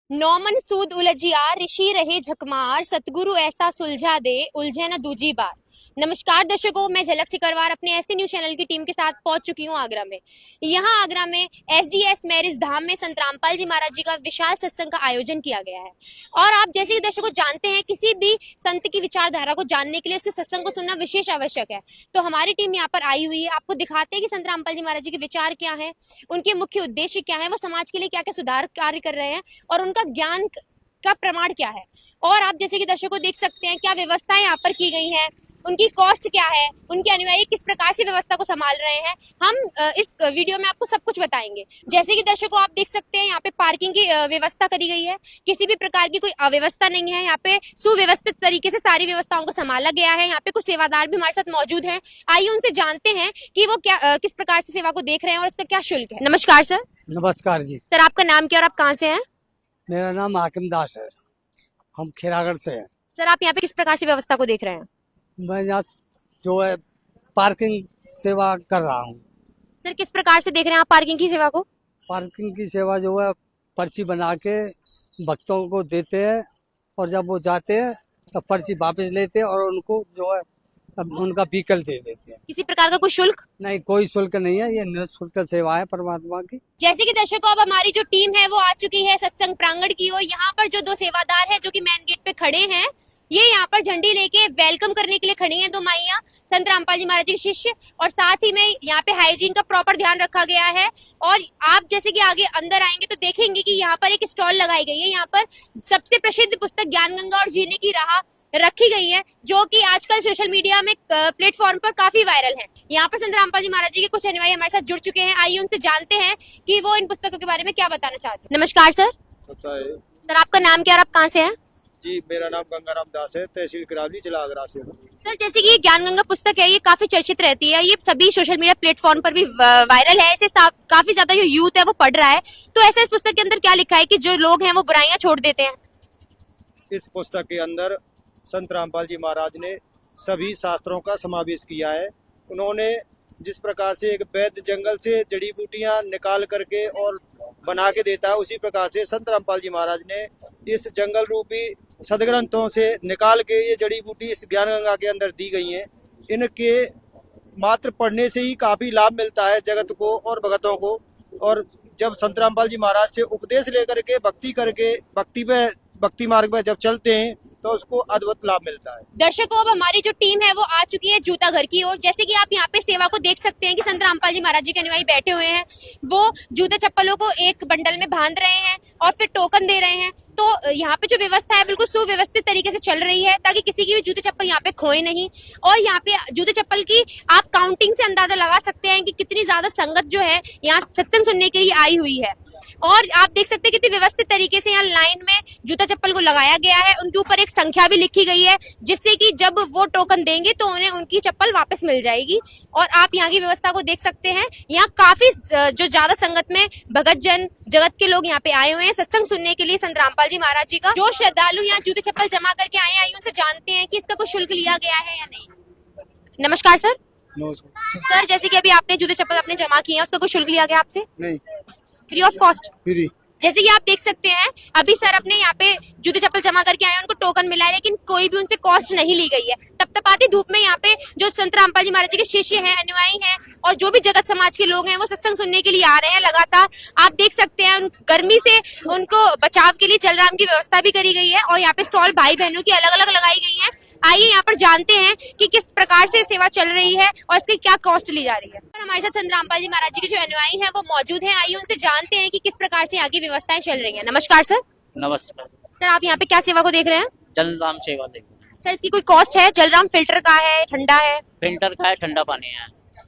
Naumann सूद उलझिया ऋषि रहे झकमार सतगुरु ऐसा सुलझा दे उलझे न दूजी बार। नमस्कार दर्शकों, मैं झलक सिकरवार अपने ऐसे न्यूज चैनल की टीम के साथ पहुंच चुकी हूं आगरा में। यहां आगरा में एसडीएस मैरिज धाम में संत रामपाल जी महाराज जी का विशाल सत्संग का आयोजन किया गया है। और आप जैसे कि दर्शकों जानते हैं, किसी भी संत की विचारधारा को जानने के लिए उसके सत्संग को सुनना विशेष आवश्यक है। तो हमारी टीम यहाँ पर आई हुई है, आपको दिखाते हैं कि संत रामपाल जी महाराज जी के विचार क्या है, उनके मुख्य उद्देश्य क्या है, वो समाज के लिए क्या क्या सुधार कार्य कर रहे हैं और उनका ज्ञान का प्रमाण क्या है। और आप जैसे कि दर्शकों देख सकते हैं क्या व्यवस्थाएं यहाँ पर की गई हैं, उनकी कॉस्ट क्या है, उनके अनुयायी किस प्रकार से व्यवस्था को संभाल रहे हैं। हम इस वीडियो में आपको सब कुछ बताएंगे। जैसे कि दर्शकों आप देख सकते हैं यहाँ पे पार्किंग की व्यवस्था करी गई है, किसी भी प्रकार की कोई अव्यवस्था नहीं है। यहाँ पे सुव्यवस्थित तरीके से सारी व्यवस्थाओं को संभाला गया है। यहाँ पे कुछ सेवादार भी हमारे साथ मौजूद हैं। आइए उनसे जानते हैं कि वो क्या किस प्रकार से सेवा को देख रहे हैं और इसका क्या शुल्क है। नमस्कार सर। नमस्कार जी। सर आपका नाम क्या और आप कहाँ से हैं? मेरा नाम हाकिम दास है, हम खिरागढ़ से हैं। सर आप यहाँ पे किस प्रकार से व्यवस्था को देख रहे हैं? मैं यहाँ जो है पार्किंग सेवा कर रहा हूँ। सर किस प्रकार से देख रहे हैं आप पार्किंग की सेवा को? पार्किंग की सेवा जो है पर्ची बना के भक्तों को देते हैं और जब वो जाते हैं तब पर्ची वापस लेते हैं और उनको जो है अब उनका व्हीकल दे देते हैं। किसी प्रकार का कोई शुल्क नहीं, कोई शुल्क नहीं है, ये निःशुल्क सेवा है परमात्मा की। जैसे कि दर्शकों अब हमारी जो टीम है वो आ चुकी है सत्संग प्रांगण की ओर। यहाँ पर जो दो सेवादार है जो कि मेन गेट पे खड़े हैं, ये यहाँ पर झंडी लेके वेलकम करने के लिए खड़ी हैं। दो माइयाँ संत रामपाल जी महाराज जी के शिष्य, और साथ ही में यहाँ पे हाइजीन का प्रॉपर ध्यान रखा गया है। और आप जैसे कि आगे अंदर आएंगे तो देखेंगे कि यहाँ पर एक स्टॉल लगाई गई है। यहाँ पर सबसे प्रसिद्ध पुस्तक ज्ञान गंगा और जीने की राह रखी गई है, जो कि आजकल सोशल मीडिया में प्लेटफॉर्म पर काफी वायरल है। यहाँ पर संत रामपाल जी महाराज जी के कुछ अनुयायी हमारे साथ जुड़ चुके हैं। आइए उनसे जानते हैं कि वो इन पुस्तकों के बारे में क्या बताना चाहते हैं। नमस्कार सर। सर आपका नाम क्या और आप कहाँ से हैं? जी, मेरा नाम गंगाराम दास है, तहसील किरावली, जिला आगरा से। सर जैसे कि ये ज्ञान गंगा पुस्तक है, ये काफी चर्चित रहती है, ये सभी सोशल मीडिया प्लेटफॉर्म पर भी वायरल है। इसे काफी ज्यादा जो यूथ है वो पढ़ रहा है। तो ऐसा इस पुस्तक के अंदर क्या लिखा है कि जो लोग हैं वो बुराइयां छोड़ देते हैं? इस पुस्तक के अंदर संत रामपाल जी महाराज ने सभी शास्त्रों का समावेश किया है। उन्होंने जिस प्रकार से एक वैद्य जंगल से जड़ी बूटियां निकाल करके और बना के देता है, उसी प्रकार से संत रामपाल जी महाराज ने इस जंगल रूपी सदग्रंथों से निकाल के ये जड़ी बूटी इस ज्ञान गंगा के अंदर दी गई हैं। इनके मात्र पढ़ने से ही काफ़ी लाभ मिलता है जगत को और भगतों को। और जब संत रामपाल जी महाराज से उपदेश लेकर के भक्ति करके भक्ति मार्ग पर जब चलते हैं तो उसको अद्भुत लाभ मिलता है। दर्शकों अब हमारी जो टीम है वो आ चुकी है जूता घर की ओर। जैसे कि आप यहाँ पे सेवा को देख सकते हैं कि संत रामपाल जी महाराज जी के अनुयायी बैठे हुए हैं, वो जूते चप्पलों को एक बंडल में बांध रहे हैं और फिर टोकन दे रहे हैं। तो यहाँ पे जो व्यवस्था है बिल्कुल सुव्यवस्थित तरीके से चल रही है, ताकि किसी की भी जूते चप्पल यहाँ पे खोए नहीं। और यहाँ पे जूते चप्पल की आप काउंटिंग से अंदाजा लगा सकते हैं कि कितनी ज्यादा संगत जो है यहाँ सत्संग सुनने के लिए आई हुई है। और आप देख सकते हैं कितनी व्यवस्थित तरीके से यहाँ लाइन में जूता चप्पल को लगाया गया है। उनके ऊपर एक संख्या भी लिखी गई है, जिससे कि जब वो टोकन देंगे तो उन्हें उनकी चप्पल वापस मिल जाएगी। और आप यहाँ की व्यवस्था को देख सकते हैं। यहाँ काफी जो ज्यादा संगत में भगत जन जगत के लोग यहाँ पे आए हुए हैं सत्संग सुनने के लिए संत रामपाल जी महाराज जी का। जो श्रद्धालु यहाँ जूते चप्पल जमा करके आए हैं, उनसे जानते हैं कि इसका कोई शुल्क लिया गया है या नहीं। नमस्कार सर। सर जैसे कि अभी आपने जूते चप्पल अपने जमा किए हैं, उसका कोई शुल्क लिया गया आपसे? नहीं, फ्री ऑफ कॉस्ट। फ्री। जैसे कि आप देख सकते हैं अभी सर अपने यहाँ पे जूते चप्पल जमा करके आए, उनको टोकन मिला है, लेकिन कोई भी उनसे कॉस्ट नहीं ली गई है। तपतपाती धूप में यहाँ पे जो संत रामपाल जी महाराज जी के शिष्य हैं, अनुयायी हैं और जो भी जगत समाज के लोग हैं वो सत्संग सुनने के लिए आ रहे हैं लगातार। आप देख सकते हैं गर्मी से उनको बचाव के लिए जलराम की व्यवस्था भी करी गई है और यहाँ पे स्टॉल भाई बहनों की अलग अलग लगाई गई है। आइए यहाँ पर जानते हैं कि किस प्रकार से सेवा चल रही है और इसकी क्या कॉस्ट ली जा रही है। हमारे साथ संत रामपाल जी महाराज जी के जो अनुयायी हैं वो मौजूद हैं। आइए उनसे जानते हैं कि किस प्रकार से आगे व्यवस्थाएं चल रही हैं। नमस्कार सर। नमस्कार सर आप यहाँ पे क्या सेवा को देख रहे हैं? जलराम सेवा देख रहे हैं। सर इसकी कोई कॉस्ट है? जलराम फिल्टर का है, ठंडा है? फिल्टर का है, ठंडा पानी है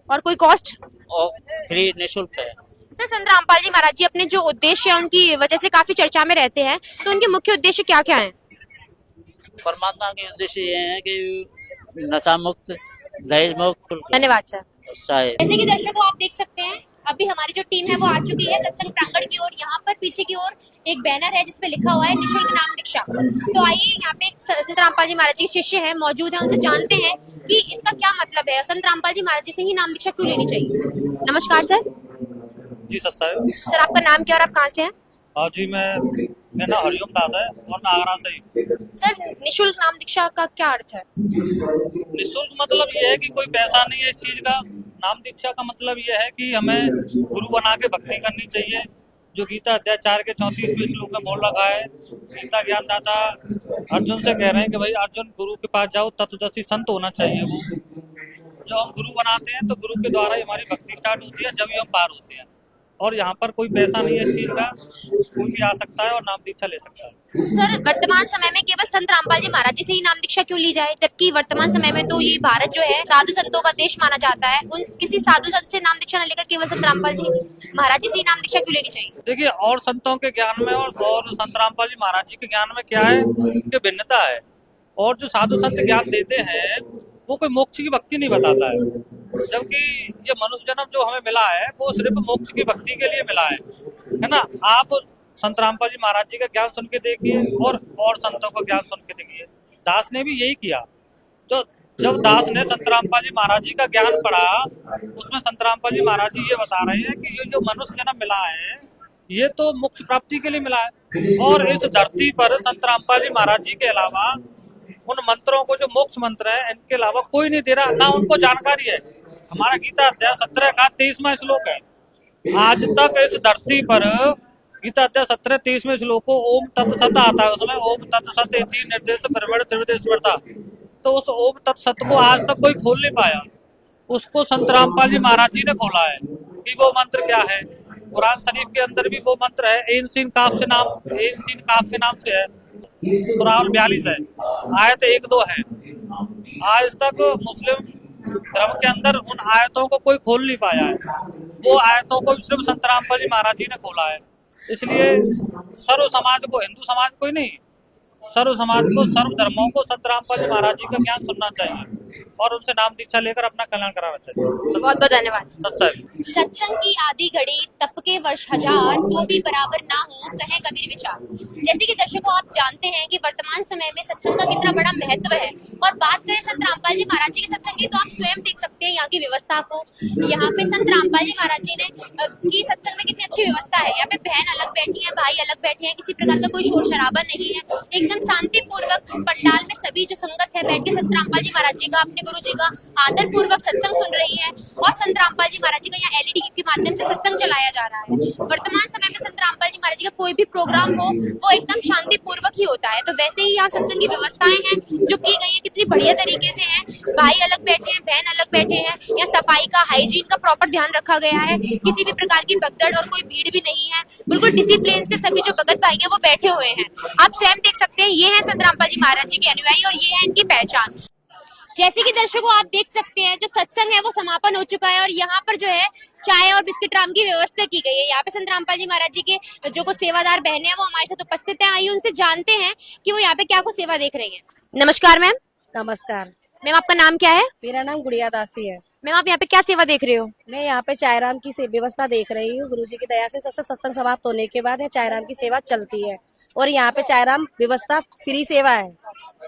और कोई कॉस्ट? और फ्री निःशुल्क है। सर संत रामपाल जी महाराज जी अपने जो उद्देश्य है उनकी वजह से काफी चर्चा में रहते हैं, तो उनके मुख्य उद्देश्य क्या क्या है? परमात्मा के उद्देश्य ये है कि नशा मुक्त, दहेज मुक्त। धन्यवाद सर। शायद जैसे कि दर्शकों आप देख सकते हैं अभी हमारी जो टीम है वो आ चुकी है सत्संग प्रांगण की ओर। यहाँ पर पीछे की ओर एक बैनर है जिसपे लिखा हुआ है निःशुल्क नाम दीक्षा। तो आइए यहाँ पे संत रामपाल जी महाराज जी शिष्य हैं मौजूद हैं, उनसे जानते हैं कि इसका क्या मतलब है, संत रामपाल जी महाराज जी से ही नाम दीक्षा क्यों लेनी चाहिए। नमस्कार सर। जी सत्सा है। सर आपका नाम क्या और आप कहाँ से हैं? हाँ जी, मैं मेरा नाम हरिओम दास है और मैं आगरा से ही। सर, निशुल्क नाम दीक्षा का क्या अर्थ है? निःशुल्क मतलब ये है कि कोई पैसा नहीं है इस चीज का। नाम दीक्षा का मतलब ये है कि हमें गुरु बना के भक्ति करनी चाहिए, जो गीता अध्याय 4 के 34वें श्लोक में बोल रखा है। गीता ज्ञानदाता अर्जुन से कह रहे हैं कि भाई अर्जुन, गुरु के पास जाओ, तत्वदर्शी संत होना चाहिए वो। जब हम गुरु बनाते हैं तो गुरु के द्वारा ही हमारी भक्ति स्टार्ट होती है, जब ही हम पार होते हैं। और यहाँ पर कोई पैसा नहीं है इस चीज का, कोई भी आ सकता है और नाम दीक्षा ले सकता है। सर, वर्तमान समय में केवल संत रामपाल जी महाराज जी से ही नाम दीक्षा क्यों ली जाए, जबकि वर्तमान समय में तो ये भारत जो है साधु संतों का देश माना जाता है। उन किसी साधु संत से नाम दीक्षा न लेकर केवल संत रामपाल जी महाराज जी से ही नाम दीक्षा क्यों लेनी चाहिए? देखिए, और संतों के ज्ञान में और संत रामपाल जी महाराज जी के ज्ञान में क्या है कि भिन्नता है। और जो साधु संत ज्ञान देते हैं वो कोई मोक्ष की भक्ति नहीं बताता है, जबकि ये मनुष्य जन्म जो हमें मिला है वो सिर्फ मोक्ष की भक्ति के लिए मिला है ना। आप संत रामपाल जी महाराज जी का ज्ञान सुन के देखिए और संतों का ज्ञान सुन के देखिए। दास ने भी यही किया। जो जब दास ने संत रामपाल जी महाराज जी का ज्ञान पढ़ा, उसमें संत रामपाल जी महाराज जी ये बता रहे हैं कि ये जो मनुष्य जन्म मिला है ये तो मोक्ष प्राप्ति के लिए मिला है। और इस धरती पर संत रामपाल जी महाराज जी के अलावा उन मंत्रों को, जो मोक्ष मंत्र है, इनके अलावा कोई नहीं दे रहा, ना उनको जानकारी है। हमारा गीता अध्याय 17 का 23वां श्लोक है। आज तक इस धरती पर गीता अध्याय 17 23वें श्लोक को ओम तत्सत आता है, उसमें ओम तत्सत इति निर्देश ब्रह्मण त्रिविध स्मृता। तो उस ओम तत्सत को आज तक कोई खोल नहीं पाया। उसको संत रामपाल जी महाराज जी ने खोला है कि वो मंत्र क्या है। कुरान शरीफ के अंदर भी वो मंत्र है, एन सीन काफ के नाम से है। सूरा 42 है, आयत 1-2 है। आज तक मुस्लिम धर्म के अंदर उन आयतों को कोई खोल नहीं पाया है। वो आयतों को सिर्फ संत रामपाल जी महाराज जी ने खोला है। इसलिए सर्व समाज को, हिंदू समाज को ही नहीं, सर्व समाज को, सर्व धर्मों को संत रामपाल जी महाराज जी का ज्ञान सुनना चाहिए और उनसे नाम दीक्षा लेकर अपना कल्याण कराना चाहिए। बहुत बहुत धन्यवाद। सत्संग सत्संग की आदि घड़ी, तप के वर्ष हजार, तो भी बराबर ना हो, कहे कबीर विचार। जैसे कि दर्शकों, आप जानते हैं कि वर्तमान समय में सत्संग का कितना बड़ा महत्व है। और बात करें संत रामपाल जी महाराज जी के सत्संग की, तो आप स्वयं देख सकते हैं यहाँ की व्यवस्था को। यहाँ पे संत रामपाल जी महाराज जी ने की सत्संग में कितनी अच्छी व्यवस्था है। यहाँ पे बहन अलग बैठी है, भाई अलग बैठे हैं, किसी प्रकार का कोई शोर शराबा नहीं है। एकदम शांति पूर्वक पंडाल में सभी जो संगत है बैठ के संत रामपाल जी महाराज जी का, अपने गुरु जी का आदर पूर्वक सत्संग सुन रही है। और संत रामपाल जी महाराज जी का यहाँ LED के माध्यम से सत्संग चलाया जा रहा है। वर्तमान समय में संत रामपाल जी महाराज जी का कोई भी प्रोग्राम हो वो एकदम शांति पूर्वक ही होता है। तो वैसे ही यहाँ सत्संग की व्यवस्थाएं हैं जो की गई है, कितनी बढ़िया तरीके से है। भाई अलग बैठे हैं, बहन अलग बैठे हैं। यहाँ सफाई का, हाइजीन का प्रॉपर ध्यान रखा गया है। किसी भी प्रकार की भगदड़ और कोई भीड़ भी नहीं है। बिल्कुल डिसिप्लिन से सभी जो भगत भाई है वो बैठे हुए हैं। आप स्वयं देख सकते हैं, ये है संत रामपाल जी महाराज जी के अनुयायी और ये है इनकी पहचान। जैसे कि दर्शकों आप देख सकते हैं, जो सत्संग है वो समापन हो चुका है और यहाँ पर जो है चाय और बिस्किट राम की व्यवस्था की गई है। यहाँ पे संत रामपाल जी महाराज जी के जो को सेवादार बहनें हैं वो हमारे साथ उपस्थित हैं। आइए उनसे जानते हैं कि वो यहाँ पे क्या को सेवा देख रही हैं। नमस्कार मैम। नमस्कार मैम, आपका नाम क्या है? मेरा नाम गुड़िया दासी है। मैम, आप यहाँ पे क्या सेवा देख रहे हो? मैं यहाँ पे चायराम की व्यवस्था देख रही हूँ। गुरुजी की दया से सत्संग समाप्त होने के बाद चायराम की सेवा चलती है और यहाँ पे चायराम व्यवस्था फ्री सेवा है।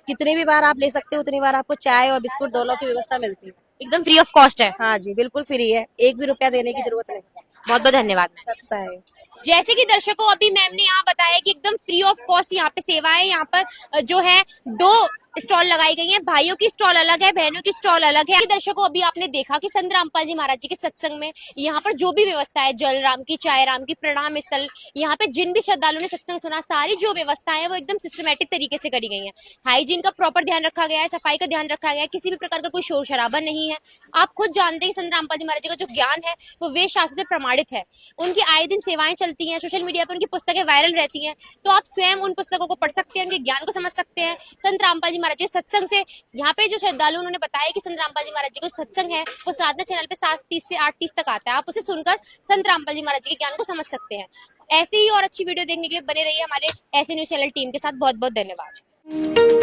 कितनी भी बार आप ले सकते हो, उतनी बार आपको चाय और बिस्कुट दोनों की व्यवस्था मिलती है। एकदम फ्री ऑफ कॉस्ट है? हाँ जी, बिल्कुल फ्री है, 1 भी रुपया देने की जरूरत नहीं। बहुत बहुत धन्यवाद। सत्सा है। जैसे कि दर्शकों अभी मैम ने यहाँ बताया कि एकदम फ्री ऑफ कॉस्ट यहाँ पे सेवा है। यहाँ पर जो है 2 स्टॉल लगाई गई हैं, भाइयों की स्टॉल अलग है, बहनों की स्टॉल अलग है। दर्शकों अभी आपने देखा कि संत रामपाल जी महाराज जी के सत्संग में यहाँ पर जो भी व्यवस्था है, जल राम की, चाय राम की, प्रणाम स्थल, यहाँ पे जिन भी श्रद्धालुओं ने सत्संग सुना, सारी जो व्यवस्थाएं वो एकदम सिस्टमेटिक तरीके से करी गई है। हाइजीन का प्रॉपर ध्यान रखा गया है, सफाई का ध्यान रखा गया है, किसी भी प्रकार का कोई शोर शराबा नहीं है। आप खुद जानते हैं संत रामपाल जी महाराज जी का जो ज्ञान है वो वेद शास्त्र से प्रमाणित है। उनकी आए दिन सेवाएं चलती हैं, सोशल मीडिया पर उनकी पुस्तकें वायरल रहती हैं। तो आप स्वयं उन पुस्तकों को पढ़ सकते हैं, उनके ज्ञान को समझ सकते हैं। संत रामपाल जी महाराज जी के सत्संग से यहाँ पे जो श्रद्धालु उन्होंने बताया कि संत रामपाल जी महाराज जी को सत्संग है वो साधना चैनल पे 7:30 से 8:30 तक आता है। आप उसे सुनकर संत रामपाल जी महाराज जी के ज्ञान को समझ सकते हैं। ऐसे ही और अच्छी वीडियो देखने के लिए बने रहिए हमारे ऐसे न्यूज़ चैनल टीम के साथ। बहुत बहुत धन्यवाद।